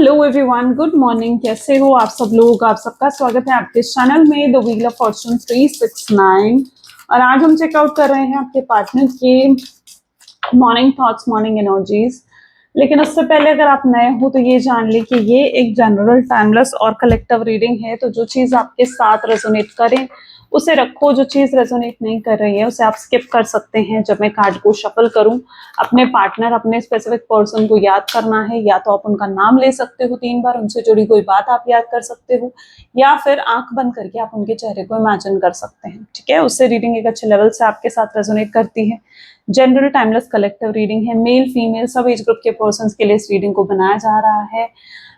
Hello everyone, good morning. कैसे हो आप सब लोग? आप सबका स्वागत है आपके चैनल में द व्हील ऑफ फॉर्चून 369। और आज हम चेकआउट कर रहे हैं आपके पार्टनर के मॉर्निंग थॉट्स, मॉर्निंग एनर्जीज। लेकिन उससे पहले अगर आप नए हो तो ये जान लें कि ये एक जनरल, टाइमलेस और कलेक्टिव रीडिंग है। तो जो चीज़ आपके साथ रेजोनेट करें उसे रखो, जो चीज़ रेजोनेट नहीं कर रही है उसे आप स्किप कर सकते हैं। जब मैं कार्ड को शफल करूं, अपने पार्टनर, अपने स्पेसिफिक पर्सन को याद करना है। या तो आप उनका नाम ले सकते हो 3 बार, उनसे जुड़ी कोई बात आप याद कर सकते हो, या फिर आंख बंद करके आप उनके चेहरे को इमेजिन कर सकते हैं। ठीक है, उससे रीडिंग एक अच्छे लेवल से आपके साथ रेजोनेट करती है। जनरल, टाइमलेस, कलेक्टिव रीडिंग है। मेल फीमेल सब एज ग्रुप के पर्संस के लिए इस रीडिंग को बनाया जा रहा है।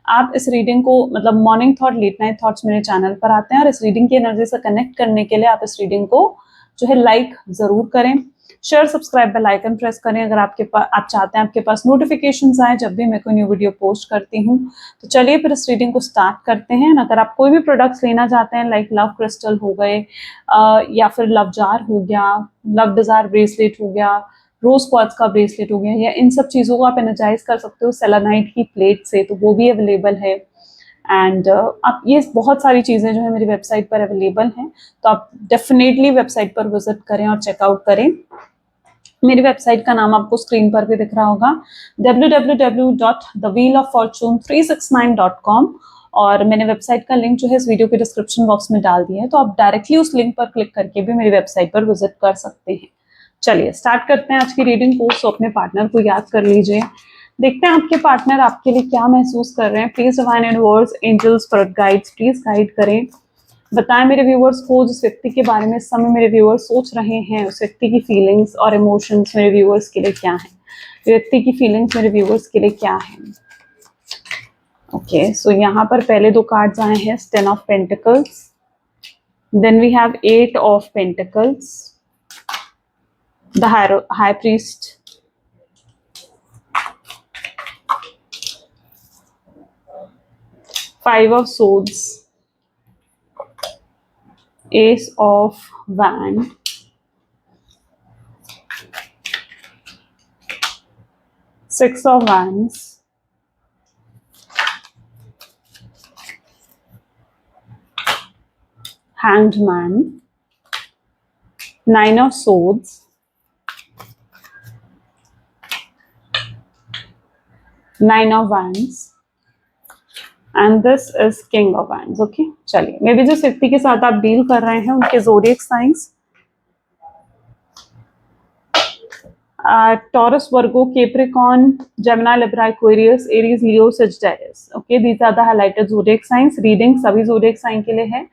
आप इस रीडिंग को मतलब morning thought, late night thoughts मेरे चैनल पर आते हैं, और इस रीडिंग की एनर्जी से कनेक्ट करने के लिए आप इस रीडिंग को जो है लाइक जरूर करें, share, subscribe, bell icon press करें। अगर आपके पास, आप चाहते हैं आपके पास नोटिफिकेशंस आए जब भी मैं कोई न्यू वीडियो पोस्ट करती हूँ। तो चलिए फिर इस रीडिंग को स्टार्ट करते हैं। अगर आप कोई भी प्रोडक्ट्स लेना चाहते हैं, लाइक लव क्रिस्टल हो गए, या फिर लव जार हो गया, लव डिजायर ब्रेसलेट हो गया, रोज क्वार्ट्ज का ब्रेसलेट हो गया, या इन सब चीज़ों को आप एनर्जाइज कर सकते हो सेलेनाइट की प्लेट से, तो वो भी अवेलेबल है। एंड आप ये बहुत सारी चीज़ें जो है मेरी वेबसाइट पर अवेलेबल हैं, तो आप डेफिनेटली वेबसाइट पर विजिट करें और चेकआउट करें। मेरी वेबसाइट का नाम आपको स्क्रीन पर भी दिख रहा होगा, www.thewheeloffortune369.com। और मैंने वेबसाइट का लिंक जो है इस वीडियो के डिस्क्रिप्शन बॉक्स में डाल दिया है, तो आप डायरेक्टली उस लिंक पर क्लिक करके भी मेरी वेबसाइट पर विजिट कर सकते हैं। चलिए स्टार्ट करते हैं आज की रीडिंग को। सो अपने पार्टनर को याद कर लीजिए, देखते हैं आपके पार्टनर आपके लिए क्या महसूस कर रहे हैं। Please divine universe, angels, spirit guides please guide करें, बताएं मेरे व्यूअर्स को जिस व्यक्ति के बारे में इस समय मेरे व्यूअर्स सोच रहे हैं, उस व्यक्ति की फीलिंग्स और इमोशंस मेरे व्यूअर्स के लिए क्या है। व्यक्ति की फीलिंग्स मेरे व्यूअर्स के लिए क्या है। ओके, सो यहाँ पर पहले 2 कार्ड्स आए हैं, 10 of pentacles, then we have 8 of pentacles, the high priest, Five of Swords, Ace of Wands, Six of Wands, Hanged Man, Nine of Swords, Nine of Wands, and this is king of wands. Okay, चलिए may be जिस व्यक्ति के साथ आप deal कर रहे हैं उनके zodiac signs Taurus, Virgo, Capricorn, Gemini, Libra, Aquarius, Aries, Leo, Sagittarius. Okay, these are the highlighted zodiac signs. Reading सभी ज़ोडिएक साइन के लिए है।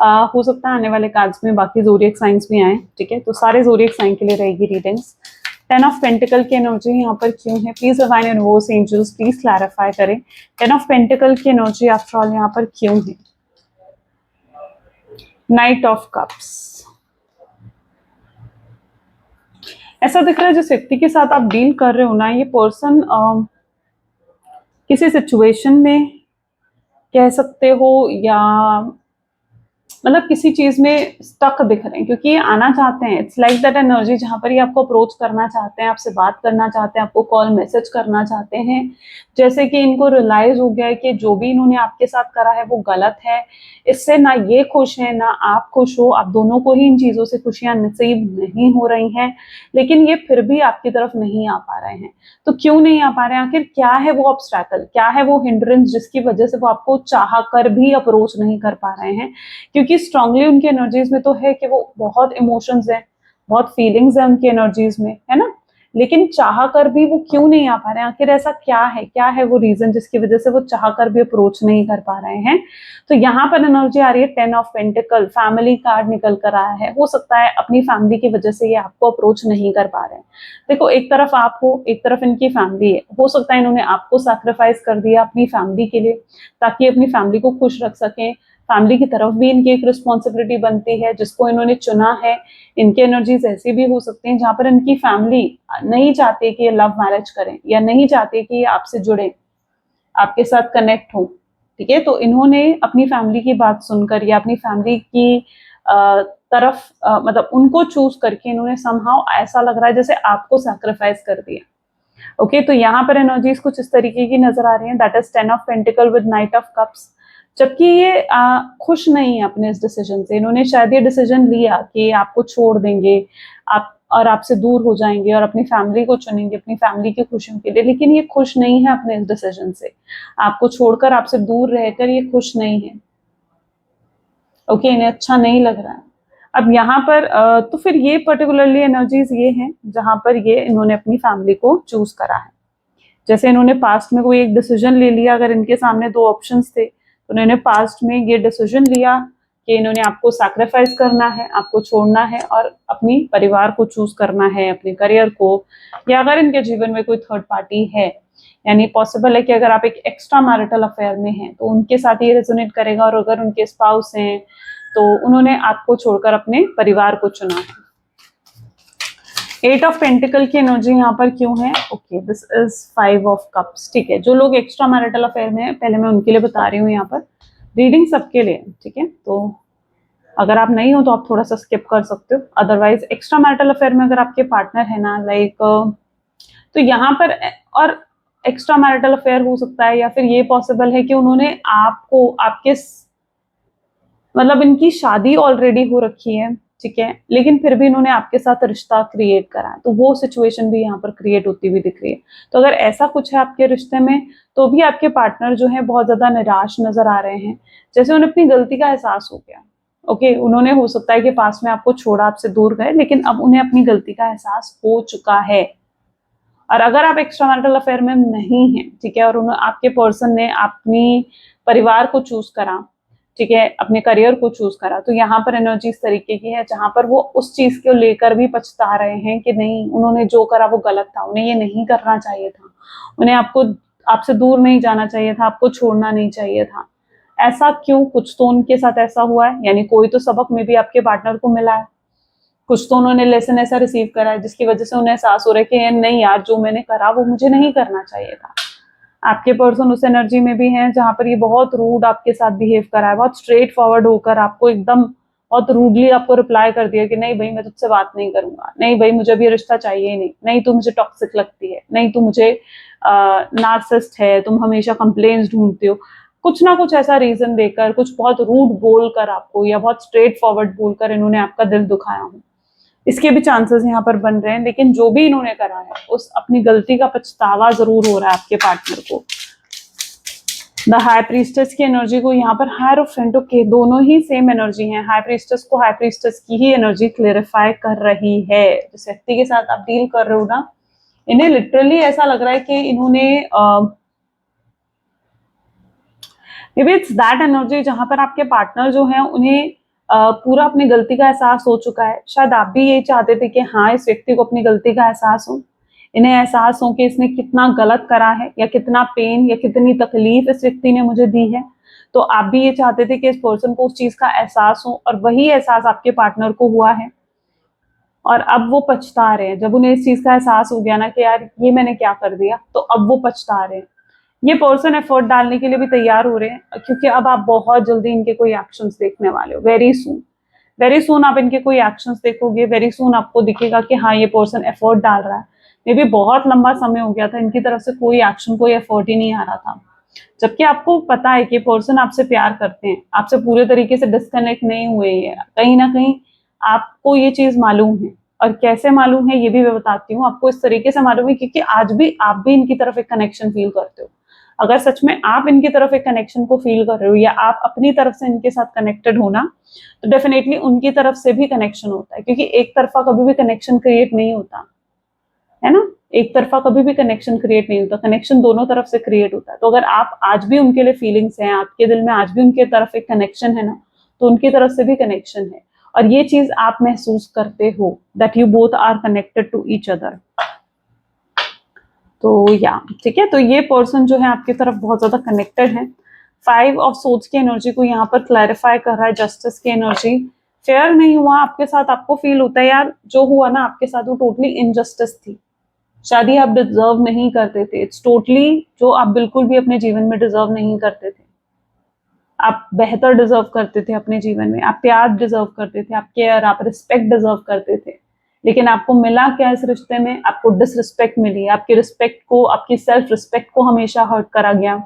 हो सकता है आने वाले कार्ड्स में बाकी ज़ोडिएक साइंस भी आए। ठीक है, तो सारे ज़ोडिएक साइन के लिए रहेगी रीडिंग्स। 10 ऑफ पेंटिकल की एनर्जी यहाँ पर क्यों है? Please divine universe, angels please clarify करें 10 ऑफ पेंटिकल की एनर्जी आफ्टर ऑल यहाँ पर क्यों है। नाइट ऑफ कप्स, ऐसा दिख रहा है जिस व्यक्ति के साथ आप डील कर रहे हो ना, ये पर्सन किसी सिचुएशन में कह सकते हो, या मतलब किसी चीज में स्टक दिख रहे हैं, क्योंकि ये आना चाहते हैं। इट्स लाइक दैट एनर्जी जहां पर ये आपको अप्रोच करना चाहते हैं, आपसे बात करना चाहते हैं, आपको कॉल मैसेज करना चाहते हैं। जैसे कि इनको रियलाइज हो गया है कि जो भी इन्होंने आपके साथ करा है वो गलत है। इससे ना ये खुश है ना आप खुश हो, आप दोनों को ही इन चीजों से खुशियां नसीब नहीं हो रही हैं। लेकिन ये फिर भी आपकी तरफ नहीं आ पा रहे हैं। तो क्यों नहीं आ पा रहे हैं? आखिर क्या है वो ऑब्स्टैकल, क्या है वो हिंड्रेंस जिसकी वजह से वो आपको चाह कर भी अप्रोच नहीं कर पा रहे हैं? क्योंकि स्ट्रांगली उनकी एनर्जीज में तो है कि वो बहुत इमोशंस हैं, बहुत फीलिंग्स हैं उनकी एनर्जीज में, है ना। लेकिन चाह कर भी वो क्यों नहीं आ पा रहे हैं? आखिर ऐसा क्या है, क्या है वो रीजन जिसकी वजह से वो चाह कर भी अप्रोच नहीं कर पा रहे हैं? तो यहाँ पर एनर्जी आ रही है 10 ऑफ पेंटिकल, फैमिली कार्ड निकल कर आया है। हो सकता है अपनी फैमिली की वजह से ये आपको अप्रोच नहीं कर पा रहे हैं। देखो, एक तरफ आप हो, एक तरफ इनकी फैमिली है। हो सकता है इन्होंने आपको सैक्रिफाइस कर दिया अपनी फैमिली के लिए, ताकि अपनी फैमिली को खुश रख सकें। फैमिली की तरफ भी इनकी एक रिस्पॉन्सिबिलिटी बनती है जिसको इन्होंने चुना है। इनकी एनर्जीज ऐसी भी हो सकती हैं जहां पर इनकी फैमिली नहीं चाहती कि ये लव मैरिज करें, या नहीं चाहती कि ये आपसे जुड़े, आपके साथ कनेक्ट हो। ठीक है, तो इन्होंने अपनी फैमिली की बात सुनकर या अपनी फैमिली की तरफ मतलब उनको चूज करके इन्होंने समहाउ, ऐसा लग रहा है जैसे आपको सैक्रिफाइस कर दिया। ओके, तो यहाँ पर एनर्जीज कुछ इस तरीके की नजर आ रही हैं, that is 10 of pentacle with night of cups. जबकि ये खुश नहीं है अपने इस डिसीजन से। इन्होंने शायद ये डिसीजन लिया कि आपको छोड़ देंगे, आप और आपसे दूर हो जाएंगे और अपनी फैमिली को चुनेंगे अपनी फैमिली की खुशियों के लिए, लेकिन ये खुश नहीं है अपने इस डिसीजन से। आपको छोड़कर, आपसे दूर रहकर ये खुश नहीं है। ओके, इन्हें अच्छा नहीं लग रहा है। अब यहाँ पर तो फिर ये पर्टिकुलरली एनर्जीज ये हैं जहां पर ये इन्होंने अपनी फैमिली को चूज करा है। जैसे इन्होंने पास्ट में कोई एक डिसीजन ले लिया, अगर इनके सामने दो ऑप्शंस थे तो इन्होंने पास्ट में ये डिसीजन लिया कि इन्होंने आपको सैक्रिफाइस करना है, आपको छोड़ना है और अपनी परिवार को चूज करना है, अपने करियर को। या अगर इनके जीवन में कोई थर्ड पार्टी है, यानी पॉसिबल है कि अगर आप एक एक्स्ट्रा मैरिटल अफेयर में हैं तो उनके साथ ये रेजोनेट करेगा, और अगर उनके स्पाउस हैं तो उन्होंने आपको छोड़कर अपने परिवार को चुना है। 8 ऑफ पेंटिकल की एनर्जी यहाँ पर क्यों है? Okay, this is 5 of cups. ठीक है, जो लोग एक्स्ट्रा मैरिटल अफेयर में है, पहले मैं उनके लिए बता रही हूँ, यहाँ पर रीडिंग सबके लिए। ठीक है, तो अगर आप नहीं हो तो आप थोड़ा सा स्किप कर सकते हो। अदरवाइज एक्स्ट्रा मैरिटल अफेयर में अगर आपके पार्टनर है ना, लाइक तो यहाँ पर और एक्स्ट्रा मैरिटल अफेयर हो सकता है, या फिर ये पॉसिबल है कि उन्होंने आपको आपके मतलब इनकी शादी ऑलरेडी हो रखी है, ठीक है, लेकिन फिर भी इन्होंने आपके साथ रिश्ता क्रिएट करा है, तो वो सिचुएशन भी यहाँ पर क्रिएट होती हुई दिख रही है। तो अगर ऐसा कुछ है आपके रिश्ते में, तो भी आपके पार्टनर जो है बहुत ज्यादा निराश नजर आ रहे हैं, जैसे उन्हें अपनी गलती का एहसास हो गया। ओके, उन्होंने हो सकता है कि पास में आपको छोड़ा, आपसे दूर गए, लेकिन अब उन्हें अपनी गलती का एहसास हो चुका है। और अगर आप एक्स्ट्रा मैरिटल अफेयर में नहीं है, ठीक है, और आपके पर्सन ने अपनी परिवार को चूज करा, ठीक है, अपने करियर को चूज करा, तो यहाँ पर एनर्जी इस तरीके की है जहां पर वो उस चीज को लेकर भी पछता रहे हैं कि नहीं, उन्होंने जो करा वो गलत था, उन्हें ये नहीं करना चाहिए था, उन्हें आपसे दूर नहीं जाना चाहिए था, आपको छोड़ना नहीं चाहिए था। ऐसा क्यों? कुछ तो उनके साथ ऐसा हुआ है, यानी कोई तो सबक में भी आपके पार्टनर को मिला है, कुछ तो उन्होंने लेसन ऐसा रिसीव करा है जिसकी वजह से उन्हें एहसास हो रहा है कि नहीं यार, जो मैंने करा वो मुझे नहीं करना चाहिए था। आपके पर्सन उस एनर्जी में भी हैं जहां पर ये बहुत रूड आपके साथ बिहेव करा है, बहुत स्ट्रेट फॉरवर्ड होकर आपको एकदम बहुत रूडली आपको रिप्लाई कर दिया कि नहीं भाई, मैं तुझसे बात नहीं करूंगा, नहीं भाई, मुझे अभी रिश्ता चाहिए ही नहीं, नहीं तू मुझे टॉक्सिक लगती है, नहीं तू मुझे नार्सिसिस्ट है, तुम हमेशा कंप्लेन्स ढूंढते हो। कुछ ना कुछ ऐसा रीजन देकर, कुछ बहुत रूड बोलकर आपको, या बहुत स्ट्रेट फॉरवर्ड बोलकर इन्होंने आपका दिल दुखाया हो, इसके भी चांसेस यहाँ पर बन रहे हैं। लेकिन जो भी इन्होंने करा है, उस अपनी गलती का पछतावा जरूर हो रहा है आपके पार्टनर को। द हाई प्रीस्टेस की एनर्जी को यहाँ पर हायरोफेंट, ओके, दोनों ही सेम एनर्जी है। हाई प्रीस्टेस को हाई प्रीस्टेस की ही एनर्जी क्लेरिफाई कर रही है। जिस व्यक्ति के साथ आप डील कर रहे हो ना, इन्हें लिटरली ऐसा लग रहा है कि इन्होंने may be it's that energy जहां पर आपके पार्टनर जो है उन्हें पूरा अपनी गलती का एहसास हो चुका है। शायद आप भी यही चाहते थे कि हाँ, इस व्यक्ति को अपनी गलती का एहसास हो, इन्हें एहसास हो कि इसने कितना गलत करा है, या कितना पेन या कितनी तकलीफ इस व्यक्ति ने मुझे दी है। तो आप भी ये चाहते थे कि इस पर्सन को उस चीज का एहसास हो, और वही एहसास आपके पार्टनर को हुआ है। और अब वो पछता रहे हैं, जब उन्हें इस चीज का एहसास हो गया ना कि यार ये मैंने क्या कर दिया, तो अब वो पछता रहे हैं। ये पर्सन एफर्ट डालने के लिए भी तैयार हो रहे हैं, क्योंकि अब आप बहुत जल्दी इनके कोई एक्शंस देखने वाले हो। वेरी सून आप इनके कोई एक्शंस देखोगे। वेरी सून आपको दिखेगा कि हाँ, ये पर्सन एफर्ट डाल रहा है। मे बी बहुत लंबा समय हो गया था इनकी तरफ से कोई एक्शन, कोई एफर्ट ही नहीं आ रहा था, जबकि आपको पता है कि पर्सन आपसे प्यार करते हैं, आपसे पूरे तरीके से डिस्कनेक्ट नहीं हुए हैं। कहीं ना कहीं आपको ये चीज मालूम है, और कैसे मालूम है ये भी मैं बताती हूँ आपको। इस तरीके से मालूम है क्योंकि आज भी आप भी इनकी तरफ एक कनेक्शन फील करते हो। अगर सच में आप इनकी तरफ एक कनेक्शन को फील कर रहे हो, या आप अपनी तरफ से इनके साथ कनेक्टेड हो ना, तो डेफिनेटली उनकी तरफ से भी कनेक्शन होता है, क्योंकि एक तरफा कभी भी कनेक्शन क्रिएट नहीं होता है ना। एक तरफा कभी भी कनेक्शन क्रिएट नहीं होता, कनेक्शन दोनों तरफ से क्रिएट होता है। तो अगर आप आज भी उनके लिए फीलिंग्स हैं, आपके दिल में आज भी उनके तरफ एक कनेक्शन है ना, तो उनकी तरफ से भी कनेक्शन है, और ये चीज आप महसूस करते हो that you both are connected to each other. तो या ठीक है, तो ये पर्सन जो है आपकी तरफ बहुत ज्यादा कनेक्टेड है। 5 ऑफ सोर्ड्स की एनर्जी को यहाँ पर क्लैरिफाई कर रहा है। जस्टिस की एनर्जी, फेयर नहीं हुआ आपके साथ, आपको फील होता है यार जो हुआ ना आपके साथ वो टोटली इनजस्टिस थी, शादी आप डिजर्व नहीं करते थे। इट्स टोटली जो आप बिल्कुल भी अपने जीवन में डिजर्व नहीं करते थे। आप बेहतर डिजर्व करते थे अपने जीवन में, आप प्यार डिजर्व करते थे, आप केयर, आप रिस्पेक्ट डिजर्व करते थे। लेकिन आपको मिला क्या इस रिश्ते में? आपको डिसरिस्पेक्ट मिली, आपकी रिस्पेक्ट को, आपकी सेल्फ रिस्पेक्ट को हमेशा हर्ट करा गया।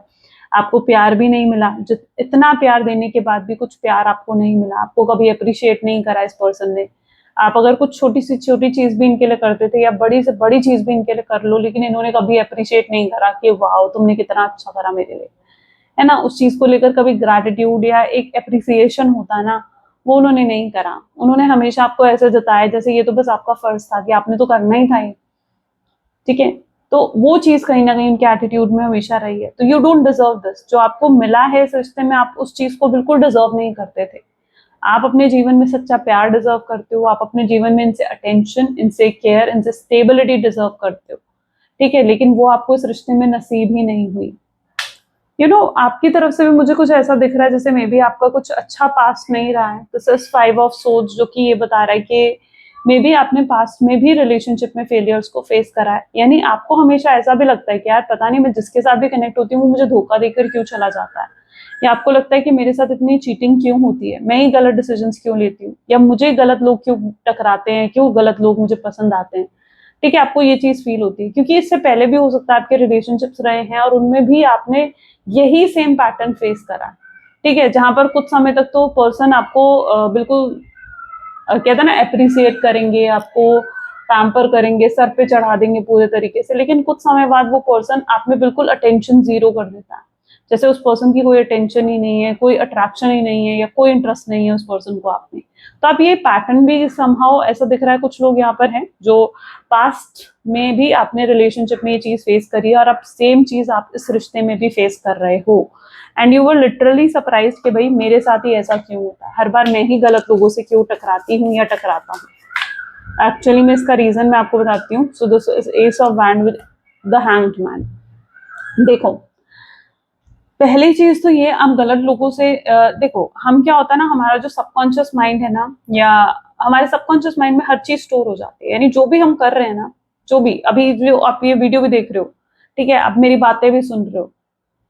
आपको प्यार भी नहीं मिला, इतना प्यार देने के बाद भी कुछ प्यार आपको नहीं मिला, आपको कभी अप्रिशिएट नहीं करा इस पर्सन ने। आप अगर कुछ छोटी सी छोटी चीज भी इनके लिए करते थे या बड़ी से बड़ी चीज भी इनके लिए कर लो, लेकिन इन्होंने कभी अप्रिशिएट नहीं करा कि वाह तुमने कितना अच्छा करा मेरे लिए, है ना। उस चीज को लेकर कभी ग्रैटिट्यूड या एक अप्रिसिएशन होता ना, वो उन्होंने नहीं करा। उन्होंने हमेशा आपको ऐसे जताया जैसे ये तो बस आपका फर्ज था कि आपने तो करना ही था ये, ठीक है। तो वो चीज कहीं ना कहीं उनके एटीट्यूड में हमेशा रही है। तो यू डोंट डिजर्व दिस, जो आपको मिला है इस रिश्ते में, आप उस चीज को बिल्कुल डिजर्व नहीं करते थे। आप अपने जीवन में सच्चा प्यार डिजर्व करते हो, आप अपने जीवन में इनसे अटेंशन, इनसे केयर, इनसे स्टेबिलिटी डिजर्व करते हो, ठीक है। लेकिन वो आपको इस रिश्ते में नसीब ही नहीं हुई। आपकी तरफ से भी मुझे कुछ ऐसा दिख रहा है जैसे मे बी आपका कुछ अच्छा पास्ट नहीं रहा है। दिस इज 5 ऑफ सोर्ड्स, जो कि ये बता रहा है कि मे बी आपने पास्ट में भी रिलेशनशिप में फेलियर्स को फेस करा है। यानी आपको हमेशा ऐसा भी लगता है कि यार पता नहीं मैं जिसके साथ भी कनेक्ट होती हूँ वो मुझे धोखा देकर क्यों चला जाता है, या आपको लगता है कि मेरे साथ इतनी चीटिंग क्यों होती है, मैं ही गलत डिसीजंस क्यों लेती हूँ, या मुझे गलत लोग क्यों टकराते हैं, क्यों गलत लोग मुझे पसंद आते हैं, ठीक है। आपको ये चीज फील होती है क्योंकि इससे पहले भी हो सकता है आपके रिलेशनशिप्स रहे हैं और उनमें भी आपने यही सेम पैटर्न फेस करा, ठीक है। जहां पर कुछ समय तक तो पर्सन आपको बिल्कुल कहते हैं ना अप्रिसिएट करेंगे, आपको पैम्पर करेंगे, सर पे चढ़ा देंगे पूरे तरीके से, लेकिन कुछ समय बाद वो पर्सन आप में बिल्कुल अटेंशन जीरो कर देता है। जैसे उस पर्सन की कोई अटेंशन ही नहीं है, कोई अट्रैक्शन ही नहीं है, या कोई इंटरेस्ट नहीं है उस पर्सन को आप में। तो आप ये पैटर्न भी समहाउ ऐसा दिख रहा है, कुछ लोग यहाँ पर हैं जो पास्ट में भी आपने रिलेशनशिप में ये चीज फेस करी है और अब सेम चीज आप इस रिश्ते में भी फेस कर रहे हो। And you were literally surprise कि भाई मेरे साथ ही ऐसा क्यों होता है, हर बार मैं ही गलत लोगों से क्यों टकराती हूँ या टकराता हूँ। एक्चुअली में इसका रीजन मैं आपको बताती हूँ। So this is S of wand with the hanged man. देखो, पहली चीज तो ये, आप गलत लोगों से देखो, हम क्या होता है ना, हमारा जो सबकॉन्शियस माइंड है ना, या हमारे सबकॉन्शियस माइंड में हर चीज स्टोर हो जाती है। यानी जो भी हम कर रहे हैं ना, जो भी अभी जो आप ये वीडियो भी देख रहे हो, ठीक है, आप मेरी बातें भी सुन रहे हो,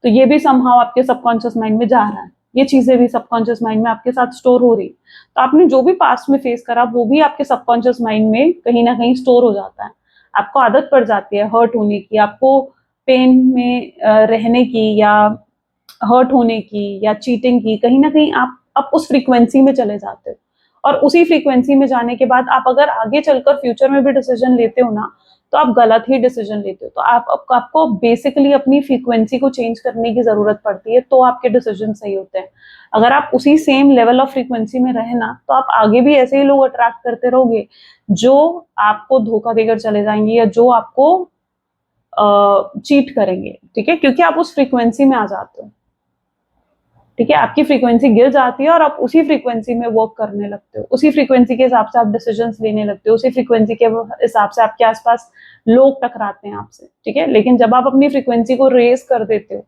तो ये भी समहाउ आपके सबकॉन्शियस माइंड में जा रहा है, ये चीजें भी सबकॉन्शियस माइंड में आपके साथ स्टोर हो रही। तो आपने जो भी पास्ट में फेस करा वो भी आपके सबकॉन्शियस माइंड में कहीं ना कहीं स्टोर हो जाता है। आपको आदत पड़ जाती है हर्ट होने की, आपको पेन में रहने की, या हर्ट होने की, या चीटिंग की। कहीं ना कहीं आप उस फ्रीक्वेंसी में चले जाते हो, और उसी फ्रीक्वेंसी में जाने के बाद आप अगर आगे चलकर फ्यूचर में भी डिसीजन लेते हो ना, तो आप गलत ही डिसीजन लेते हो। तो आपको बेसिकली अपनी फ्रीक्वेंसी को चेंज करने की जरूरत पड़ती है, तो आपके डिसीजन सही होते हैं। अगर आप उसी सेम लेवल ऑफ फ्रीक्वेंसी में रहे ना, तो आप आगे भी ऐसे ही लोग अट्रैक्ट करते रहोगे जो आपको धोखा देकर चले जाएंगे, या जो आपको चीट करेंगे, ठीक है, क्योंकि आप उस फ्रीक्वेंसी में आ जाते हो, ठीक है। आपकी फ्रीक्वेंसी गिर जाती है और आप उसी फ्रीक्वेंसी में वर्क करने लगते हो, उसी फ्रीक्वेंसी के हिसाब से आप डिसीजंस लेने लगते हो, उसी फ्रीक्वेंसी के हिसाब से आपके आसपास लोग टकराते हैं आपसे, ठीक है। लेकिन जब आप अपनी फ्रीक्वेंसी को रेज कर देते हो,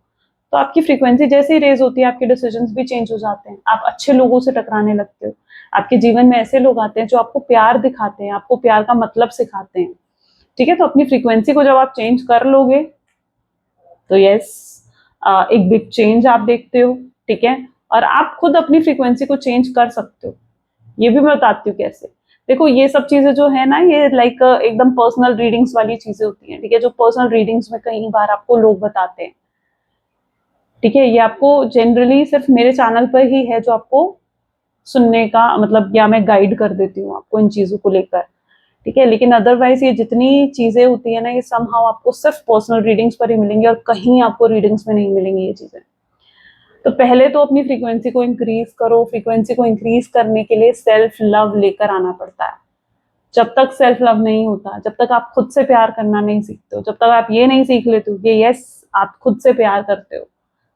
तो आपकी फ्रीक्वेंसी जैसे ही रेज होती है, आपके डिसीजंस भी चेंज हो जाते हैं, आप अच्छे लोगों से टकराने लगते हो। आपके जीवन में ऐसे लोग आते हैं जो आपको प्यार दिखाते हैं, आपको प्यार का मतलब सिखाते हैं, ठीक है। तो अपनी फ्रीक्वेंसी को जब आप चेंज कर लोगे, तो यस, एक बिग चेंज आप देखते हो, ठीक है। और आप खुद अपनी फ्रीक्वेंसी को चेंज कर सकते हो, ये भी मैं बताती हूँ कैसे। देखो, ये सब चीजें जो है ना, ये लाइक एकदम पर्सनल रीडिंग्स वाली चीजें होती हैं, ठीक है, जो पर्सनल रीडिंग्स में कई बार आपको लोग बताते हैं, ठीक है। ये आपको जनरली सिर्फ मेरे चैनल पर ही है जो आपको सुनने का मतलब, या मैं गाइड कर देती हूँ आपको इन चीजों को लेकर, ठीक है। लेकिन अदरवाइज ये जितनी चीजें होती है ना, ये समहाउ आपको सिर्फ पर्सनल रीडिंग्स पर ही मिलेंगी, और कहीं आपको रीडिंग्स में नहीं मिलेंगी ये चीजें। तो पहले तो अपनी फ्रीक्वेंसी को इंक्रीज करो। फ्रीक्वेंसी को इंक्रीज करने के लिए सेल्फ लव लेकर आना पड़ता है। जब तक सेल्फ लव नहीं होता, जब तक आप खुद से प्यार करना नहीं सीखते हो, जब तक आप ये नहीं सीख लेते हो कि यस आप खुद से प्यार करते हो,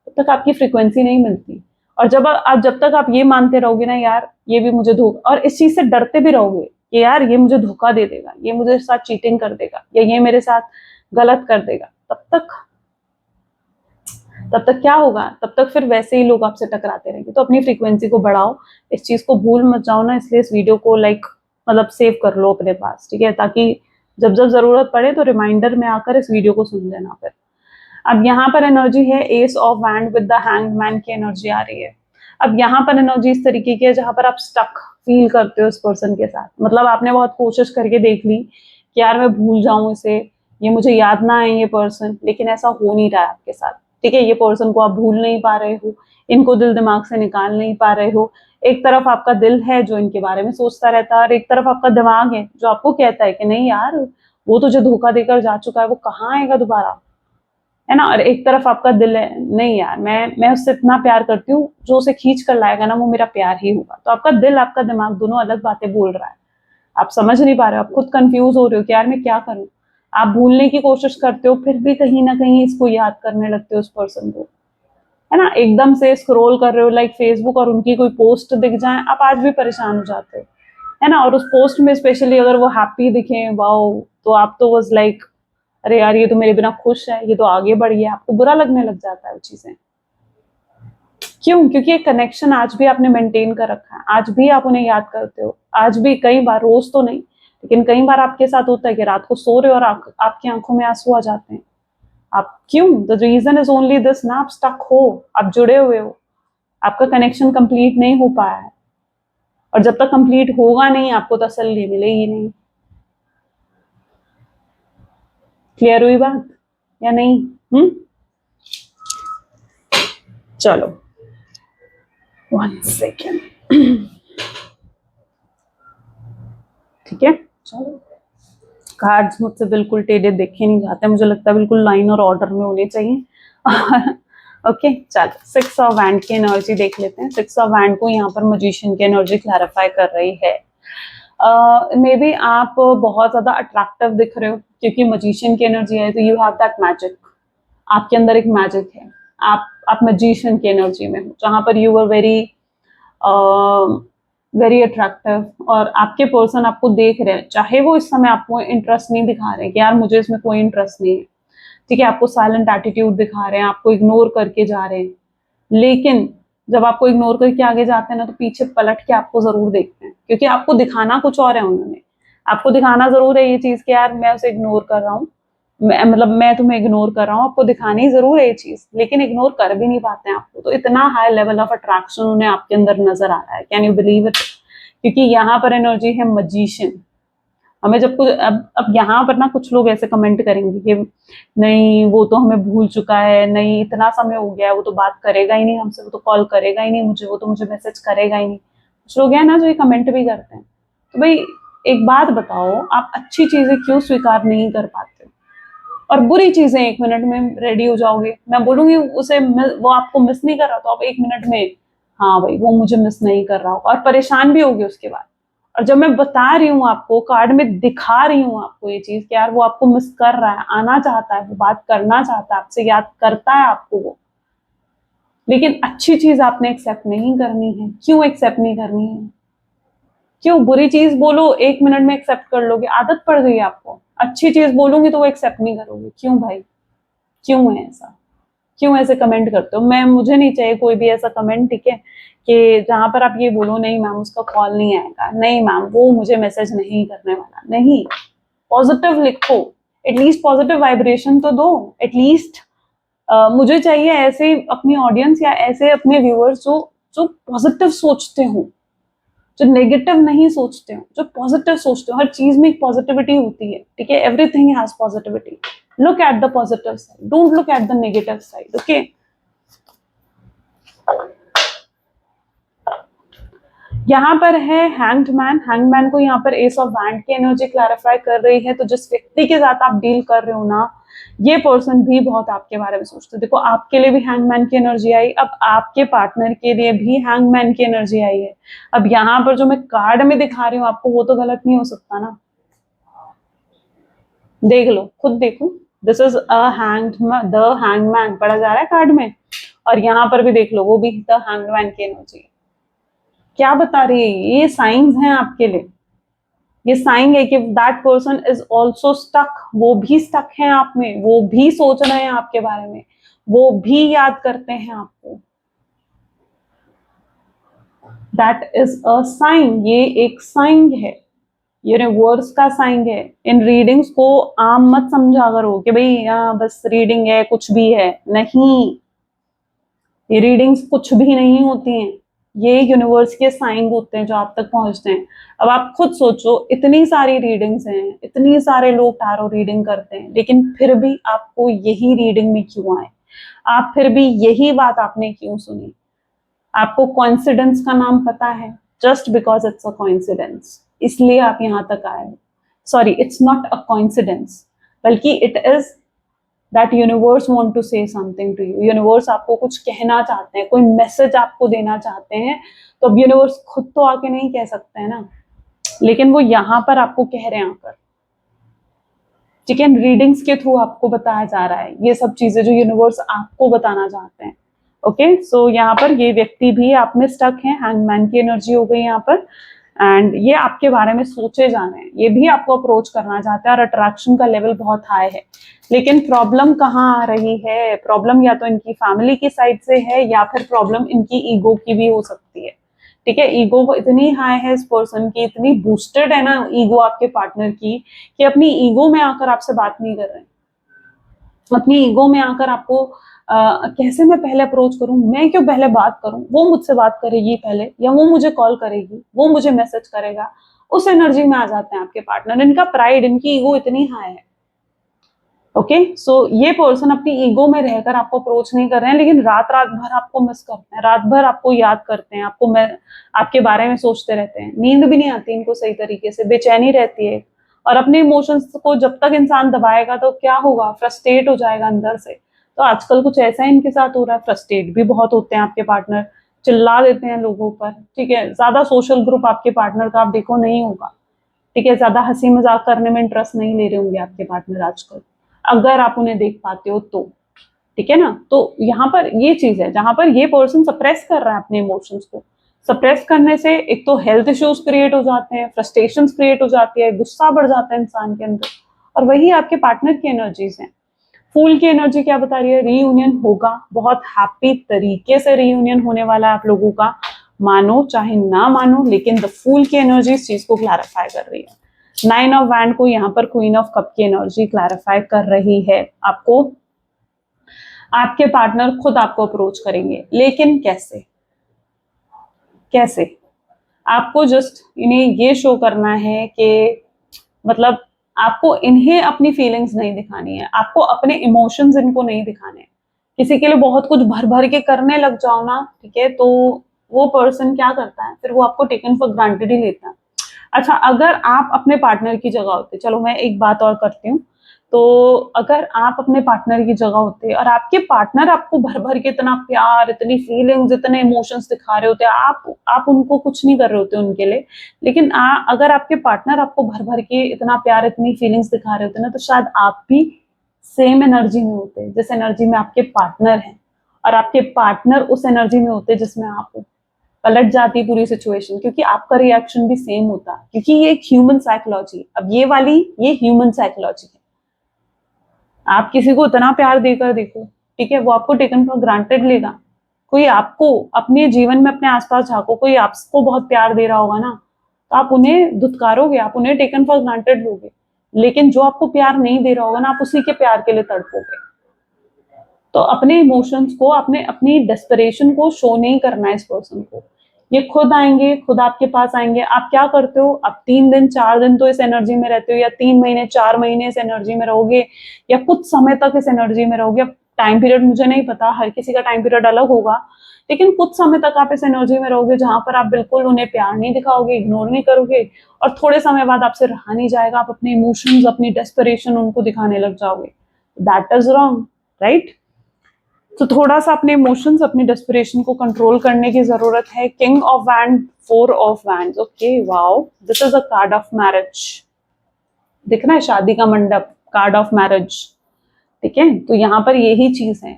तब तक आपकी फ्रीक्वेंसी नहीं मिलती। और जब तक आप ये मानते रहोगे ना, यार ये भी मुझे धोखा, और इस चीज से डरते भी रहोगे कि यार ये मुझे धोखा दे देगा, ये मुझे साथ चीटिंग कर देगा, या ये मेरे साथ गलत कर देगा, तब तक क्या होगा? तब तक फिर वैसे ही लोग आपसे टकराते रहेंगे। तो अपनी फ्रीक्वेंसी को बढ़ाओ, इस चीज को भूल मत जाओ ना। इसलिए इस वीडियो को लाइक मतलब सेव कर लो अपने पास, ठीक है, ताकि जब जब जरूरत पड़े तो रिमाइंडर में आकर इस वीडियो को सुन लेना। फिर अब यहाँ पर एनर्जी है S of wand with the hanged man की एनर्जी आ रही है। अब यहाँ पर एनर्जी इस तरीके की है जहां पर आप स्टक फील करते हो इस पर्सन के साथ, मतलब आपने बहुत कोशिश करके देख ली कि यार मैं भूल जाऊं इसे, ये मुझे याद ना आए ये पर्सन, लेकिन ऐसा हो नहीं रहा है आपके साथ। ठीक है, ये पर्सन को आप भूल नहीं पा रहे हो, इनको दिल दिमाग से निकाल नहीं पा रहे हो। एक तरफ आपका दिल है जो इनके बारे में सोचता रहता है, और एक तरफ आपका दिमाग है जो आपको कहता है कि नहीं यार, वो तुझे धोखा देकर जा चुका है, वो कहाँ आएगा दोबारा, है ना। और एक तरफ आपका दिल है, नहीं यार मैं उससे इतना प्यार करती हूँ, जो उसे खींच कर लाएगा ना वो मेरा प्यार ही होगा। तो आपका दिल आपका दिमाग दोनों अलग बातें बोल रहा है, आप समझ नहीं पा रहे हो, आप खुद कंफ्यूज हो रहे हो कि यार मैं क्या करूं। आप भूलने की कोशिश करते हो, फिर भी कहीं ना कहीं इसको याद करने लगते हो उस पर्सन को, है ना। एकदम से स्क्रॉल कर रहे हो लाइक फेसबुक, और उनकी कोई पोस्ट दिख जाए आप आज भी परेशान हो जाते हो, है ना। और उस पोस्ट में स्पेशली अगर वो हैप्पी दिखे, वाओ, तो आप तो बस लाइक अरे यार ये तो मेरे बिना खुश है, ये तो आगे बढ़ गया, आपको बुरा लगने लग जाता है वो चीजें। क्यों? क्योंकि एक कनेक्शन आज भी आपने मेंटेन कर रखा है, आज भी आप उन्हें याद करते हो, आज भी कई बार, रोज तो नहीं लेकिन कई बार आपके साथ होता है कि रात को सो रहे हो और आपकी आंखों में आंसू आ जाते हैं। आप क्यों? The reason is only this ना, आप स्टक हो, आप जुड़े हुए हो, आपका कनेक्शन कंप्लीट नहीं हो पाया है, और जब तक कंप्लीट होगा नहीं आपको तसल्ली मिलेगी नहीं। क्लियर हुई बात या नहीं? चलो 1 सेकेंड। ठीक है, चलो। कार्ड्स मुझसे बिल्कुल टेढ़े देखे नहीं जाते, मुझे लगता है बिल्कुल लाइन और ऑर्डर में होने चाहिए। ओके, चलो 6 ऑफ वैंड की एनर्जी देख लेते हैं। 6 ऑफ वैंड को यहाँ पर मजिशियन की एनर्जी क्लैरिफाई कर रही है। मे बी आप बहुत ज्यादा अट्रैक्टिव दिख रहे हो, क्योंकि मजिशियन की एनर्जी है, तो यू हैव दैट मैजिक, आपके अंदर एक मैजिक है। आप मजिशियन की एनर्जी में हो, जहां पर you are very very attractive, और आपके पर्सन आपको देख रहे हैं, चाहे वो इस समय आपको इंटरेस्ट नहीं दिखा रहे कि यार मुझे इसमें कोई इंटरेस्ट नहीं है, ठीक है, आपको साइलेंट एटीट्यूड दिखा रहे हैं, आपको इग्नोर करके जा रहे हैं, लेकिन जब आपको इग्नोर करके आगे जाते हैं ना, तो पीछे पलट के आपको जरूर देखते हैं, क्योंकि आपको दिखाना कुछ और है उन्होंने। आपको दिखाना जरूर है ये चीज कि यार मैं उसे इग्नोर कर रहा हूँ, मतलब मैं तुम्हें इग्नोर कर रहा हूँ, आपको दिखानी जरूर है ये चीज, लेकिन इग्नोर कर भी नहीं पाते हैं आपको। तो इतना हाई लेवल ऑफ अट्रैक्शन उन्हें आपके अंदर नजर आ रहा है, कैन यू बिलीव इट? क्योंकि यहाँ पर एनर्जी है मजिशियन। हमें जब कुछ अब यहाँ पर ना कुछ लोग ऐसे कमेंट करेंगे कि नहीं वो तो हमें भूल चुका है, नहीं इतना समय हो गया है, वो तो बात करेगा ही नहीं हमसे, वो तो कॉल करेगा ही नहीं मुझे, वो तो मुझे मैसेज करेगा ही नहीं। कुछ लोग हैं ना जो ये कमेंट भी करते हैं। तो भाई एक बात बताओ, आप अच्छी चीजें क्यों स्वीकार नहीं कर पाते हो, और बुरी चीजें 1 मिनट में रेडी हो जाओगे। मैं बोलूंगी उसे वो आपको मिस नहीं कर रहा, तो आप 1 मिनट में हाँ भाई वो मुझे मिस नहीं कर रहा हो, और परेशान भी होगी उसके बाद। और जब मैं बता रही हूँ आपको, कार्ड में दिखा रही हूँ आपको ये चीज कि यार वो आपको मिस कर रहा है, आना चाहता है, वो बात करना चाहता है आपसे, याद करता है आपको वो, लेकिन अच्छी चीज आपने एक्सेप्ट नहीं करनी है। क्यों एक्सेप्ट नहीं करनी है? क्यों? बुरी चीज बोलो 1 मिनट में एक्सेप्ट कर लोगे, आदत पड़ गई आपको। अच्छी चीज बोलूंगी तो वो एक्सेप्ट नहीं करोगे, क्यों भाई? क्यों है ऐसा? क्यों ऐसे कमेंट करते हो? मुझे नहीं चाहिए कोई भी ऐसा कमेंट, ठीक है, कि जहां पर आप ये बोलो नहीं मैम उसका कॉल नहीं आएगा, नहीं मैम वो मुझे मैसेज नहीं करने वाला, नहीं। पॉजिटिव लिखो, एटलीस्ट पॉजिटिव वाइब्रेशन तो दो एटलीस्ट। मुझे चाहिए ऐसे अपनी ऑडियंस या ऐसे अपने व्यूअर्स जो जो पॉजिटिव सोचते हो, जो नेगेटिव नहीं सोचते हो, जो पॉजिटिव सोचते हो। हर चीज में एक पॉजिटिविटी होती है, ठीक है, everything has positivity. Look at the positive side, don't look at the negative side, okay. यहाँ पर है हैंग्ड मैन। हैंग्ड मैन को यहाँ पर एस ऑफ वैंड की एनर्जी क्लैरिफाई कर रही है। तो जिस व्यक्ति के साथ आप डील कर रहे हो ना, ये पर्सन भी बहुत आपके बारे में सोचते हो। देखो आपके लिए भी हैंगमैन की एनर्जी आई, अब आपके पार्टनर के लिए भी हैंगमैन की एनर्जी आई है। अब यहाँ पर जो मैं कार्ड में दिखा रही हूँ आपको, वो तो गलत नहीं हो सकता ना। देख लो, खुद देखो, दिस इज द हैंगमैन पढ़ा जा रहा है कार्ड में, और यहाँ पर भी देख लो वो भी द हैंगमैन की एनर्जी। क्या बता रही है? ये साइंस हैं आपके लिए, ये साइन है कि that person is also stuck, वो भी स्टक है आप में, वो भी सोच रहे हैं आपके बारे में, वो भी याद करते हैं आपको। दैट इज अ साइन, ये एक साइन है, यूनिवर्स का साइन है। इन रीडिंग्स को आम मत समझा करो कि भाई बस रीडिंग है कुछ भी है, नहीं, ये रीडिंग्स कुछ भी नहीं होती हैं। ये यूनिवर्स के साइन होते हैं जो आप तक पहुंचते हैं। अब आप खुद सोचो, इतनी सारी रीडिंग्स हैं, इतनी सारे लोग टैरो रीडिंग करते हैं, लेकिन फिर भी आपको यही रीडिंग में क्यों आए? आप फिर भी यही बात आपने क्यों सुनी? आपको कॉइंसिडेंस का नाम पता है, just because it's a coincidence, इसलिए आप यहां तक आए हो। Sorry, it's not a coincidence, बल्कि it is that universe want to say something to you. Universe आपको कुछ कहना चाहते हैं, कोई मैसेज आपको देना चाहते हैं। तो अब यूनिवर्स खुद तो आके नहीं कह सकते हैं ना, लेकिन वो यहां पर आपको कह रहे हैं आकर, ठीक है। रीडिंग्स के थ्रू आपको बताया जा रहा है ये सब चीजें जो यूनिवर्स आपको बताना चाहते हैं। ओके, सो यहाँ पर ये व्यक्ति भी आप में स्टक है, हैंगमैन की एनर्जी हो गई यहाँ पर, एंड ये आपके बारे में सोचे जा रहे हैं, ये भी आपको अप्रोच करना चाहते हैं और अट्रैक्शन का लेवल बहुत हाई है। लेकिन प्रॉब्लम कहाँ आ रही है? प्रॉब्लम या तो इनकी फैमिली की साइड से है, या फिर प्रॉब्लम इनकी ईगो की भी हो सकती है, ठीक है। ईगो इतनी हाई है इस पर्सन की, इतनी बूस्टेड है ना ईगो आपके पार्टनर की, कि अपनी ईगो में आकर आपसे बात नहीं कर रहे हैं। अपनी ईगो में आकर आपको कैसे मैं पहले अप्रोच करूं, मैं क्यों पहले बात करूं, वो मुझसे बात करेगी पहले, या वो मुझे कॉल करेगी, वो मुझे मैसेज करेगा, उस एनर्जी में आ जाते हैं आपके पार्टनर। इनका प्राइड, इनकी ईगो इतनी हाई है। ओके, सो ये पर्सन अपनी ईगो में रहकर आपको अप्रोच नहीं कर रहे हैं, लेकिन रात रात भर आपको मिस करते हैं, रात भर आपको याद करते हैं, आपके बारे में सोचते रहते हैं। नींद भी नहीं आती इनको सही तरीके से, बेचैनी रहती है। और अपने इमोशंस को जब तक इंसान दबाएगा तो क्या होगा, फ्रस्ट्रेट हो जाएगा अंदर से। तो आजकल कुछ ऐसा इनके साथ हो रहा है, फ्रस्ट्रेट भी बहुत होते हैं आपके पार्टनर, चिल्ला देते हैं लोगों पर, ठीक है। ज्यादा सोशल ग्रुप आपके पार्टनर का आप देखो नहीं होगा, ठीक है। ज्यादा हंसी मजाक करने में इंटरेस्ट नहीं ले रहे होंगे आपके पार्टनर आजकल, अगर आप उन्हें देख पाते हो तो, ठीक है ना। तो यहाँ पर ये चीज है जहां पर ये पर्सन सप्रेस कर रहा है अपने इमोशंस को। सप्रेस करने से एक तो हेल्थ इश्यूज क्रिएट हो जाते हैं, फ्रस्ट्रेशंस क्रिएट हो जाती है, गुस्सा बढ़ जाता है इंसान के अंदर, और वही आपके पार्टनर की एनर्जीज हैं। फूल की एनर्जी क्या बता रही है? रीयूनियन होगा, बहुत हैप्पी तरीके से रीयूनियन होने वाला है आप लोगों का, मानो चाहे ना मानो, लेकिन द फूल की एनर्जी इस चीज को क्लैरिफाई कर रही है। 9 ऑफ वैंड को यहाँ पर क्वीन ऑफ कप की एनर्जी क्लैरिफाई कर रही है आपको। आपके पार्टनर खुद आपको अप्रोच करेंगे, लेकिन कैसे? कैसे? आपको जस्ट इन्हें ये शो करना है कि मतलब आपको इन्हें अपनी फीलिंग्स नहीं दिखानी है, आपको अपने इमोशंस इनको नहीं दिखाने हैं। किसी के लिए बहुत कुछ भर भर के करने लग जाओ ना, ठीक है, तो वो पर्सन क्या करता है, फिर वो आपको टेकन फॉर ग्रांटेड ही लेता है। अच्छा, अगर आप अपने पार्टनर की जगह होते, चलो मैं एक बात और करती हूँ, तो अगर आप अपने पार्टनर की जगह होते और आपके पार्टनर आपको भर भर के इतना प्यार, इतनी फीलिंग्स, इतने इमोशंस दिखा रहे होते, आप उनको कुछ नहीं कर रहे होते उनके लिए, लेकिन अगर आपके पार्टनर आपको भर भर के इतना प्यार, इतनी फीलिंग्स दिखा रहे होते ना, तो शायद आप भी सेम एनर्जी में होते जिस एनर्जी में आपके पार्टनर है, और आपके पार्टनर उस एनर्जी में होते जिसमें आप हो। पलट जाती पूरी सिचुएशन, क्योंकि आपका रिएक्शन भी सेम होता, क्योंकि ये एक ह्यूमन साइकोलॉजी, अब ये ह्यूमन साइकोलॉजी है। आप किसी को इतना प्यार देकर देखो, ठीक है, वो आपको टेकन फॉर ग्रांटेड लेगा। कोई आपको अपने जीवन में अपने आसपास झांको, कोई आपको बहुत प्यार दे रहा होगा ना, तो आप उन्हें धुतकारोगे, आप उन्हें टेकन फॉर ग्रांटेड लोगे। लेकिन जो आपको प्यार नहीं दे रहा होगा ना, आप उसी के प्यार के लिए तड़पोगे। तो अपने इमोशंस को, अपनी डेस्परेशन को शो नहीं करना है इस पर्सन को। ये खुद आएंगे, खुद आपके पास आएंगे। आप क्या करते हो, आप 3 दिन 4 दिन तो इस एनर्जी में रहते हो, या 3 महीने 4 महीने इस एनर्जी में रहोगे, या कुछ समय तक इस एनर्जी में रहोगे। अब टाइम पीरियड मुझे नहीं पता, हर किसी का टाइम पीरियड अलग होगा, लेकिन कुछ समय तक आप इस एनर्जी में रहोगे जहां पर आप बिल्कुल उन्हें प्यार नहीं दिखाओगे, इग्नोर नहीं करोगे, और थोड़े समय बाद आपसे रहा नहीं जाएगा, आप अपने इमोशंस, अपनी डेस्परेशन उनको दिखाने लग जाओगे। That is wrong, right. तो थोड़ा सा अपने इमोशंस, अपनी डेस्परेशन को कंट्रोल करने की जरूरत है। King of wand, 4 of wands, okay, wow, this is a card of marriage. दिख रहा है शादी का मंडप, कार्ड ऑफ मैरिज, ठीक है। तो यहाँ पर यही चीज है,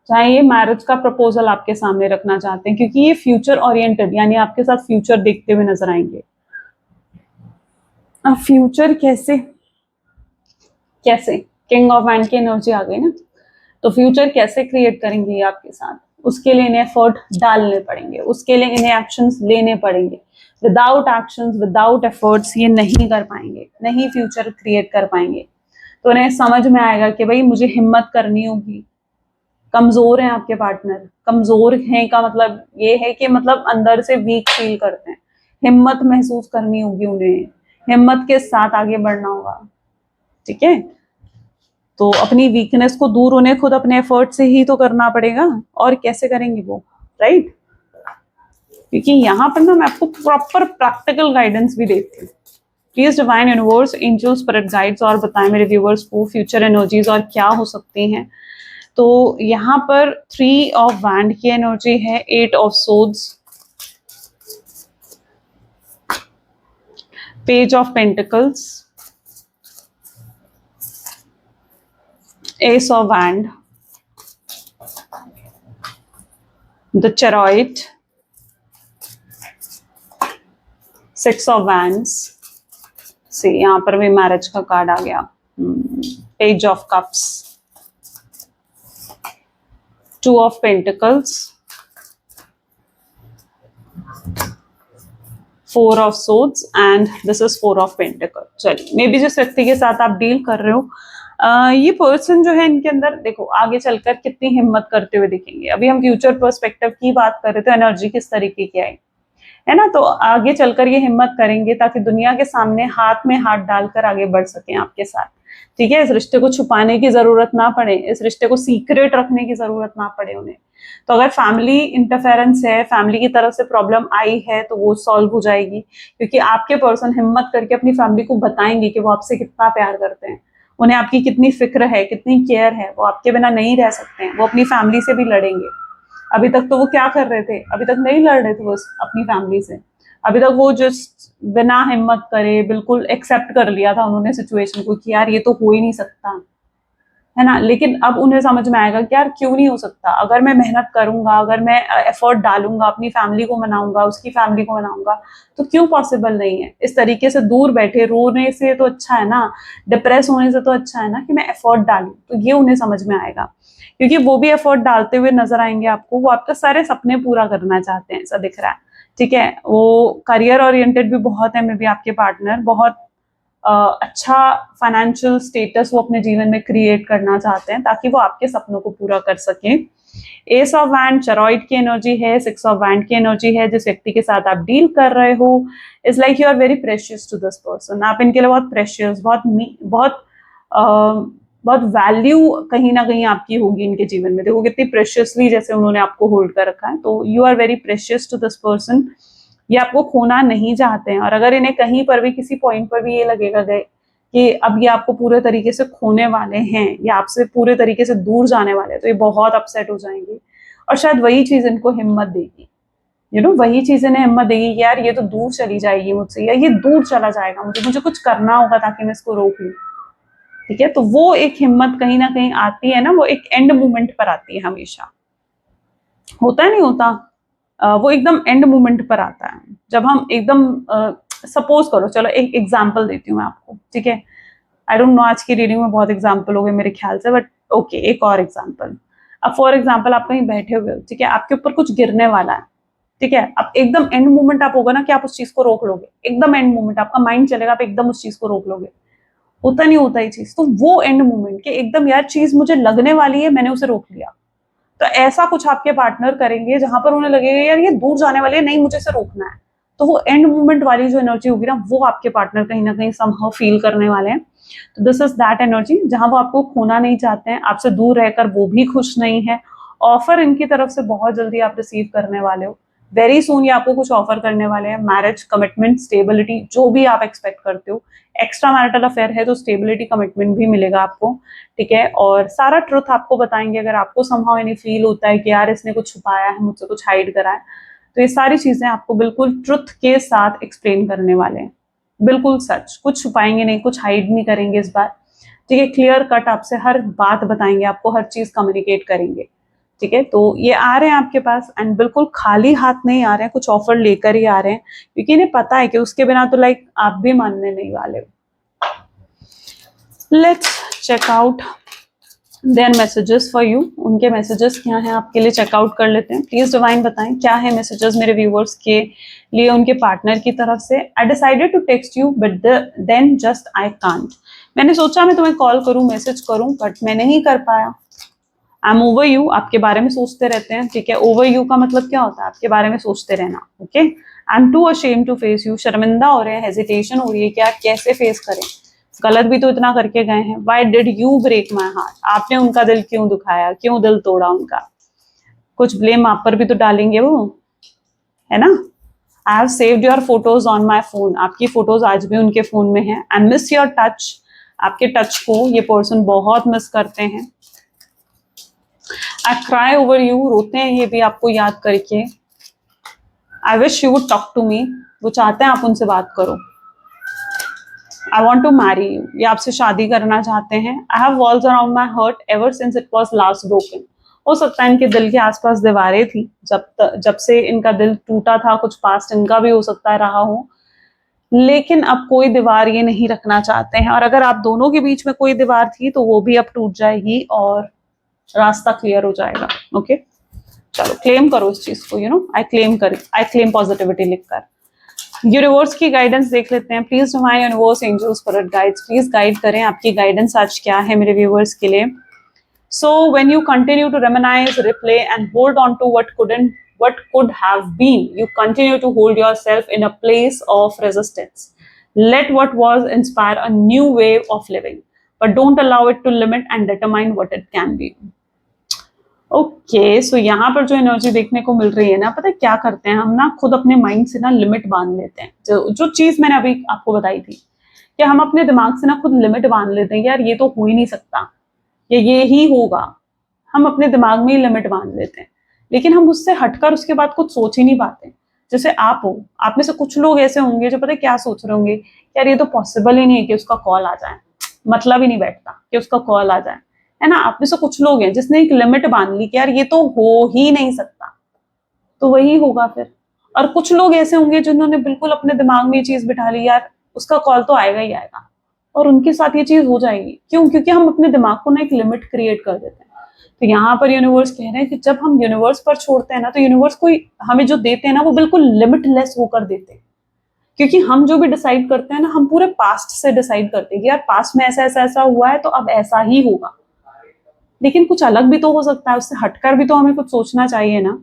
चाहे ये मैरिज का प्रपोजल आपके सामने रखना चाहते हैं, क्योंकि ये फ्यूचर ओरिएंटेड, यानी आपके साथ फ्यूचर देखते हुए नजर आएंगे। अब फ्यूचर कैसे कैसे किंग ऑफ वैंड की एनर्जी आ गई ना, तो फ्यूचर कैसे क्रिएट करेंगे ये आपके साथ, उसके लिए इन्हें एफर्ट डालने पड़ेंगे, उसके लिए इन्हें एक्शंस लेने पड़ेंगे। विदाउट एक्शंस, विदाउट एफर्ट्स ये नहीं कर पाएंगे, नहीं फ्यूचर क्रिएट कर पाएंगे। तो उन्हें समझ में आएगा कि भाई मुझे हिम्मत करनी होगी, कमजोर हैं आपके पार्टनर। कमजोर हैं का मतलब ये है कि मतलब अंदर से वीक फील करते हैं। हिम्मत महसूस करनी होगी उन्हें, हिम्मत के साथ आगे बढ़ना होगा। ठीक है, तो अपनी वीकनेस को दूर उन्हें खुद अपने एफर्ट से ही तो करना पड़ेगा, और कैसे करेंगे वो, राइट? क्योंकि यहाँ पर ना मैं आपको प्रॉपर प्रैक्टिकल गाइडेंस भी देती हूँ। Please divine universe, angel, spirit guides और बताएं मेरे व्यूवर्स को फ्यूचर एनर्जीज और क्या हो सकती हैं। तो यहाँ पर 3 ऑफ वैंड की एनर्जी है, 8 of swords, page of pentacles, ace of wands, the chariot, 6 of wands से यहाँ पर भी मैरिज का कार्ड आ गया, page of cups, 2 of pentacles, 4 of swords and this is 4 of pentacle. चलिए, मे बी जिस व्यक्ति के साथ आप डील कर रहे हो, ये पर्सन जो है इनके अंदर देखो आगे चलकर कितनी हिम्मत करते हुए दिखेंगे। अभी हम फ्यूचर पर्सपेक्टिव की बात कर रहे थे, एनर्जी किस तरीके की आई है ना, तो आगे चलकर ये हिम्मत करेंगे ताकि दुनिया के सामने हाथ में हाथ डालकर आगे बढ़ सकें आपके साथ। ठीक है, इस रिश्ते को छुपाने की जरूरत ना पड़े, इस रिश्ते को सीक्रेट रखने की जरूरत ना पड़े उन्हें। तो अगर फैमिली इंटरफेरेंस है, फैमिली की तरफ से प्रॉब्लम आई है, तो वो सॉल्व हो जाएगी, क्योंकि आपके पर्सन हिम्मत करके अपनी फैमिली को बताएंगे कि वो आपसे कितना प्यार करते हैं, उन्हें आपकी कितनी फिक्र है, कितनी केयर है, वो आपके बिना नहीं रह सकते हैं, वो अपनी फैमिली से भी लड़ेंगे। अभी तक तो वो क्या कर रहे थे, अभी तक नहीं लड़ रहे थे वो अपनी फैमिली से, अभी तक वो जस्ट बिना हिम्मत करे बिल्कुल एक्सेप्ट कर लिया था उन्होंने सिचुएशन को कि यार ये तो हो ही नहीं सकता है ना। लेकिन अब उन्हें समझ में आएगा कि यार क्यों नहीं हो सकता, अगर मैं मेहनत करूंगा, अगर मैं एफर्ट डालूंगा, अपनी फैमिली को मनाऊंगा, उसकी फैमिली को मनाऊंगा, तो क्यों पॉसिबल नहीं है। इस तरीके से दूर बैठे रोने से तो अच्छा है ना, डिप्रेस होने से तो अच्छा है ना कि मैं एफर्ट डालूं। तो ये उन्हें समझ में आएगा, क्योंकि वो भी एफर्ट डालते हुए नजर आएंगे आपको, वो आपका सारे सपने पूरा करना चाहते हैं, ऐसा दिख रहा है। ठीक है, वो करियर ओरिएंटेड भी बहुत है, मे बी आपके पार्टनर बहुत अच्छा फाइनेंशियल स्टेटस वो अपने जीवन में क्रिएट करना चाहते हैं ताकि वो आपके सपनों को पूरा कर सके। एस ऑफ वैंड चेरॉइड की एनर्जी है, 6 ऑफ वैंड की एनर्जी है। जिस व्यक्ति के साथ आप डील कर रहे हो, is like you are very precious to this person. आप इनके लिए बहुत प्रेशियस, बहुत बहुत वैल्यू कहीं ना कहीं आपकी होगी इनके जीवन में। देखो कितनी प्रेशियसली जैसे उन्होंने आपको होल्ड कर रखा है, तो you are very precious to this person. ये आपको खोना नहीं चाहते हैं, और अगर इन्हें कहीं पर भी किसी पॉइंट पर भी ये लगेगा गए कि अब ये आपको पूरे तरीके से खोने वाले हैं या आपसे पूरे तरीके से दूर जाने वाले हैं, तो ये बहुत अपसेट हो जाएंगे। और शायद वही चीज इनको हिम्मत देगी, वही चीज इन्हें हिम्मत देगी कि यार ये तो दूर चली जाएगी मुझसे, या ये दूर चला जाएगा, मुझे कुछ करना होगा ताकि मैं इसको रोक लूं। ठीक है, तो वो एक हिम्मत कहीं ना कहीं आती है ना, वो एक एंड मोमेंट पर आती है हमेशा, होता है नहीं होता, वो एकदम एंड मोमेंट पर आता है जब हम एकदम सपोज करो, चलो एक एग्जांपल देती हूँ मैं आपको। ठीक है, आई डोंट नो आज की रीडिंग में बहुत एग्जांपल हो गए मेरे ख्याल से, बट ओके एक और एग्जांपल। अब फॉर एग्जांपल आप कहीं बैठे हुए हो, ठीक है, आपके ऊपर कुछ गिरने वाला है। ठीक है, अब एकदम एंड मोमेंट आप होगा ना कि आप उस चीज को रोक लोगे, एकदम एंड मोमेंट आपका माइंड चलेगा, आप एकदम उस चीज को रोक लोगे। होता नहीं होता ये चीज, तो वो एंड मोमेंट के एकदम यार चीज मुझे लगने वाली है, मैंने उसे रोक लिया। तो ऐसा कुछ आपके पार्टनर करेंगे जहां पर उन्हें लगेगा यार ये दूर जाने वाली है, नहीं मुझे इसे रोकना है। तो वो एंड मोमेंट वाली जो एनर्जी होगी ना, वो आपके पार्टनर कहीं ना कहीं समहाउ फील करने वाले हैं। तो दिस इज दैट एनर्जी जहां वो आपको खोना नहीं चाहते हैं, आपसे दूर रहकर वो भी खुश नहीं है। ऑफर इनकी तरफ से बहुत जल्दी आप रिसीव करने वाले हो, वेरी सून ये आपको कुछ ऑफर करने वाले हैं। मैरिज, कमिटमेंट, स्टेबिलिटी, जो भी आप एक्सपेक्ट करते हो। एक्स्ट्रा मैरिटल अफेयर है तो स्टेबिलिटी, कमिटमेंट भी मिलेगा आपको। ठीक है, और सारा ट्रुथ आपको बताएंगे। अगर आपको समहाउ यानी फील होता है कि यार इसने कुछ छुपाया है मुझसे, कुछ हाइड करा है, तो ये सारी चीजें आपको बिल्कुल ट्रुथ के साथ एक्सप्लेन करने वाले हैं। बिल्कुल सच, कुछ छुपाएंगे नहीं, कुछ हाइड नहीं करेंगे इस बार। ठीक है, क्लियर कट आपसे हर बात बताएंगे, आपको हर चीज कम्युनिकेट करेंगे। ठीक है, तो ये आ रहे हैं आपके पास एंड बिल्कुल खाली हाथ नहीं आ रहे हैं, कुछ ऑफर लेकर ही आ रहे हैं, क्योंकि इन्हें पता है कि उसके बिना तो लाइक आप भी मानने नहीं वाले हो। Let's check out their messages for you. उनके मैसेजेस क्या हैं आपके लिए, चेकआउट कर लेते हैं। प्लीज डिवाइन बताएं क्या है मैसेजेस मेरे व्यूवर्स के लिए उनके पार्टनर की तरफ से। I decided to text you but then just I can't. मैंने सोचा मैं तुम्हें कॉल करूं, मैसेज करूं, बट मैं नहीं कर पाया। आई एम ओवर यू, आपके बारे में सोचते रहते हैं, ठीक है। ओवर यू का मतलब क्या होता है, आपके बारे में सोचते रहना, okay. I am too ashamed to face you, शर्मिंदा हो रहे हैं, हेजिटेशन हो रही है कि आप कैसे फेस करें, गलत भी तो इतना करके गए हैं। Why did you break my heart, आपने उनका दिल क्यों दुखाया, क्यों दिल तोड़ा उनका, कुछ ब्लेम आप पर भी तो डालेंगे वो, है ना। I have saved your photos on my phone, आपकी फोटोज आज भी उनके फोन में है। आई मिस योर टच, आपके टच को ये पर्सन बहुत मिस करते हैं। आई क्राई ओवर यू, रोते हैं ये भी आपको याद करके। I wish you would talk to me, वो चाहते हैं आप उनसे बात करो। I want to marry you, ये आपसे शादी करना चाहते हैं। I have walls around my heart ever since it was last broken, हो सकता है इनके दिल के आसपास दीवारें थी जब से इनका दिल टूटा था, कुछ पास्ट इनका भी हो सकता है रहा हो, लेकिन अब कोई दीवार ये नहीं रखना चाहते हैं। और अगर आप दोनों के बीच में कोई दीवार थी तो वो भी अब टूट जाएगी और रास्ता क्लियर हो जाएगा, ओके। चलो क्लेम करो इस चीज को, आई क्लेम पॉजिटिविटी लिखकर। यूनिवर्स की गाइडेंस देख लेते हैं। Please my universe angels spirit guides, please guide करें, आपकी गाइडेंस आज क्या है मेरे व्यूअर्स के लिए। So when you continue to reminisce, replay and hold on to what could have been, you continue to hold yourself in a place of resistance. Let what was inspire a new way of living, but don't allow it to limit and determine what it can be. Okay, so यहाँ पर जो energy देखने को मिल रही है ना, पता है क्या करते हैं हम ना, खुद अपने माइंड से ना लिमिट बांध लेते हैं। जो चीज मैंने अभी आपको बताई थी कि हम अपने दिमाग से ना खुद लिमिट बांध लेते हैं, यार ये तो हो ही नहीं सकता, ये ही होगा। हम अपने दिमाग में ही लिमिट बांध लेते हैं, लेकिन हम उससे हटकर उसके बाद कुछ सोच ही नहीं पाते। जैसे आप हो, आप में से कुछ लोग ऐसे होंगे जो पता है क्या सोच रहे होंगे, यार ये तो पॉसिबल ही नहीं है कि उसका कॉल आ जाए, मतलब ही नहीं बैठता कि उसका कॉल आ जाए, है ना। आप में से कुछ लोग हैं जिसने एक लिमिट बांध ली कि यार ये तो हो ही नहीं सकता, तो वही होगा फिर। और कुछ लोग ऐसे होंगे जिन्होंने बिल्कुल अपने दिमाग में ये चीज बिठा ली, यार उसका कॉल तो आएगा ही आएगा, और उनके साथ ये चीज हो जाएगी। क्यों? क्योंकि हम अपने दिमाग को ना एक लिमिट क्रिएट कर देते हैं। तो यहाँ पर यूनिवर्स कह रहे हैं कि जब हम यूनिवर्स पर छोड़ते हैं ना, तो यूनिवर्स कोई हमें जो देते हैं ना, वो बिल्कुल लिमिटलेस होकर देते हैं। क्योंकि हम जो भी डिसाइड करते हैं ना, हम पूरे पास्ट से डिसाइड करते हैं कि यार पास्ट में ऐसा ऐसा ऐसा हुआ है तो अब ऐसा ही होगा, लेकिन कुछ अलग भी तो हो सकता है, उससे हटकर भी तो हमें कुछ सोचना चाहिए ना,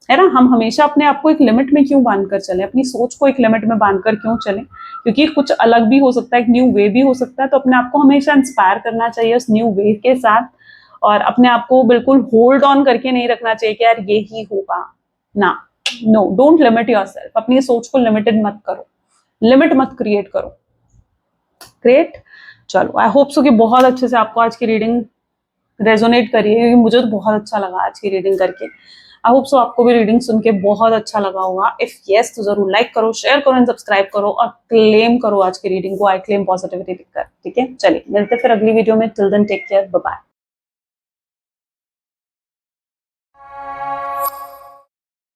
है ना। हम हमेशा अपने आप को एक लिमिट में क्यों बांध कर चले, अपनी सोच को एक लिमिट में बांध कर क्यों चले, क्योंकि कुछ अलग भी हो सकता है, एक न्यू वे भी हो सकता है। तो अपने आप को हमेशा इंस्पायर करना चाहिए उस न्यू वे के साथ, और अपने आप को बिल्कुल होल्ड ऑन करके नहीं रखना चाहिए कि यार ये ही होगा ना। नो, डोंट लिमिट योरसेल्फ, अपनी सोच को लिमिटेड मत करो, लिमिट मत क्रिएट करो। ग्रेट, चलो आई होप सो कि बहुत अच्छे से आपको आज की रीडिंग रेजोनेट करी है, क्योंकि मुझे तो बहुत अच्छा लगा आज की रीडिंग करके। आई होप सो आपको भी रीडिंग सुन के बहुत अच्छा लगा होगा। इफ यस तो जरूर लाइक करो, शेयर करो एंड सब्सक्राइब करो, और क्लेम करो आज की रीडिंग को, आई क्लेम पॉजिटिविटी लिखकर, ठीक है। चलिए मिलते फिर अगली वीडियो में, till then take care, bye bye.